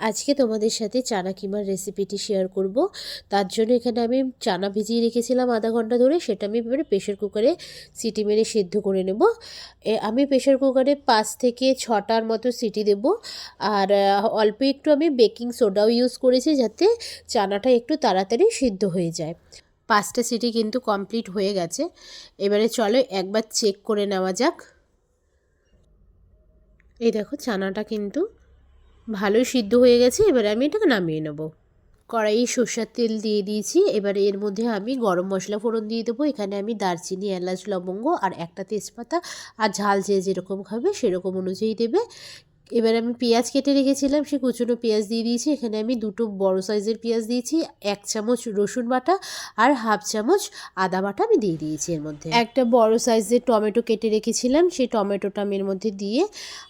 আজকে তোমাদের সাথে চানা কিমার রেসিপিটি শেয়ার করব। তার জন্য এখানে আমি চানা ভিজিয়ে রেখেছিলাম আধা ঘন্টা ধরে, সেটা আমি এবারে প্রেশার কুকারে সিটি মেরে সিদ্ধ করে নেব। আমি প্রেশার কুকারে 5 থেকে 6টার মতো সিটি দেব। আর অল্প একটু আমি বেকিং সোডাও ইউজ করেছি যাতে চানাটা একটু তাড়াতাড়ি সিদ্ধ হয়ে যায়। 5টা সিটি কিন্তু কমপ্লিট হয়ে গেছে। এবারে চলো একবার চেক করে নেওয়া যাক। এই দেখো চানাটা কিন্তু ভালোই সিদ্ধ হয়ে গেছে। এবারে আমি এটাকে নামিয়ে নেব। কড়াইয়ে সর্ষের তেল দিয়ে দিয়েছি। এবারে এর মধ্যে আমি গরম মশলা ফোড়ন দিয়ে দেবো। এখানে আমি দারচিনি, এলাচ, লবঙ্গ আর একটা তেজপাতা, আর ঝাল যে যেরকম খাবে সেরকম অনুযায়ী দেবে। এবার আমি পেঁয়াজ কেটে রেখেছিলাম, সে কুচনো পেঁয়াজ দিয়ে দিয়েছি। এখানে আমি 2টো বড় সাইজের পেঁয়াজ দিয়েছি, 1 চামচ রসুন বাটা আর 1/2 চামচ আদা বাটা আমি দিয়ে দিয়েছি। এর মধ্যে একটা বড় সাইজের টমেটো কেটে রেখেছিলাম, সেই টমেটোটা আমি এর মধ্যে দিয়ে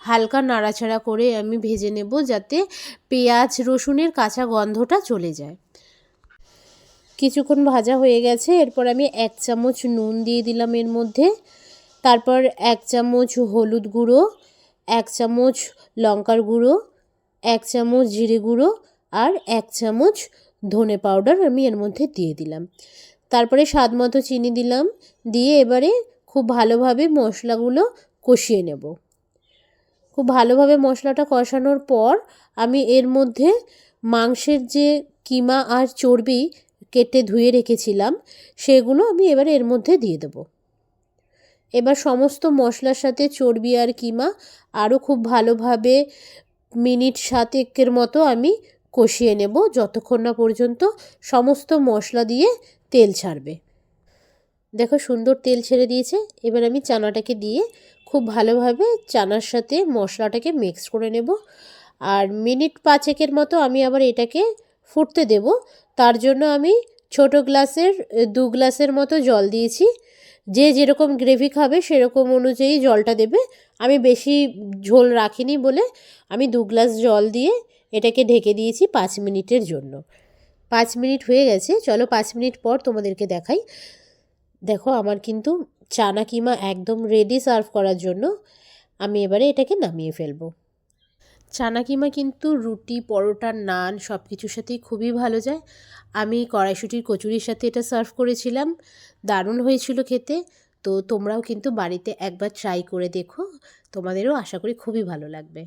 হালকা নাড়াচাড়া করে আমি ভেজে নেব যাতে পেঁয়াজ রসুনের কাঁচা গন্ধটা চলে যায়। কিছুক্ষণ ভাজা হয়ে গেছে। এরপর আমি 1 চামচ নুন দিয়ে দিলাম এর মধ্যে। তারপর 1 চামচ হলুদ গুঁড়ো, 1 চামচ লঙ্কার গুঁড়ো, 1 চামচ জিরে গুঁড়ো আর 1 চামচ ধনে পাউডার আমি এর মধ্যে দিয়ে দিলাম। তারপরে স্বাদ মতো চিনি দিলাম। দিয়ে এবারে খুব ভালোভাবে মশলাগুলো কষিয়ে নেব। খুব ভালোভাবে মশলাটা কষানোর পর আমি এর মধ্যে মাংসের যে কিমা আর চর্বি কেটে ধুয়ে রেখেছিলাম সেগুলো আমি এবারে এর মধ্যে দিয়ে দেবো। এবার সমস্ত মশলার সাথে চর্বি আর কিমা আরও খুব ভালোভাবে মিনিট 7-8 মতো আমি কষিয়ে নেব, যতক্ষণ না পর্যন্ত সমস্ত মশলা দিয়ে তেল ছাড়বে। দেখো সুন্দর তেল ছেড়ে দিয়েছে। এবার আমি চানাটাকে দিয়ে খুব ভালোভাবে চানার সাথে মশলাটাকে মিক্স করে নেব। আর মিনিট 5 মতো আমি আবার এটাকে ফুটতে দেব। তার জন্য আমি ছোট গ্লাসের 2 গ্লাসের মতো জল দিয়েছি। যে যেরকম গ্রেভি খাবে সেরকম অনুযায়ী জলটা দেবে। আমি বেশি ঝোল রাখিনি বলে আমি 2 গ্লাস জল দিয়ে এটাকে ঢেকে দিয়েছি 5 মিনিটের জন্য। 5 মিনিট হয়ে গেছে। চলো 5 মিনিট পর তোমাদেরকে দেখাই। দেখো আমার কিন্তু চানা কিমা একদম রেডি সার্ভ করার জন্য। আমি এবারে এটাকে নামিয়ে ফেলবো। চানা কিমা কিন্তু রুটি, পরোটা, নান সব কিছুর সাথেই খুবই ভালো যায়। আমি কড়াইশুঁটির কচুরির সাথে এটা সার্ভ করেছিলাম, দারুণ হয়েছিল খেতে। তো তোমরাও কিন্তু বাড়িতে একবার ট্রাই করে দেখো, তোমাদেরও আশা করি খুবই ভালো লাগবে।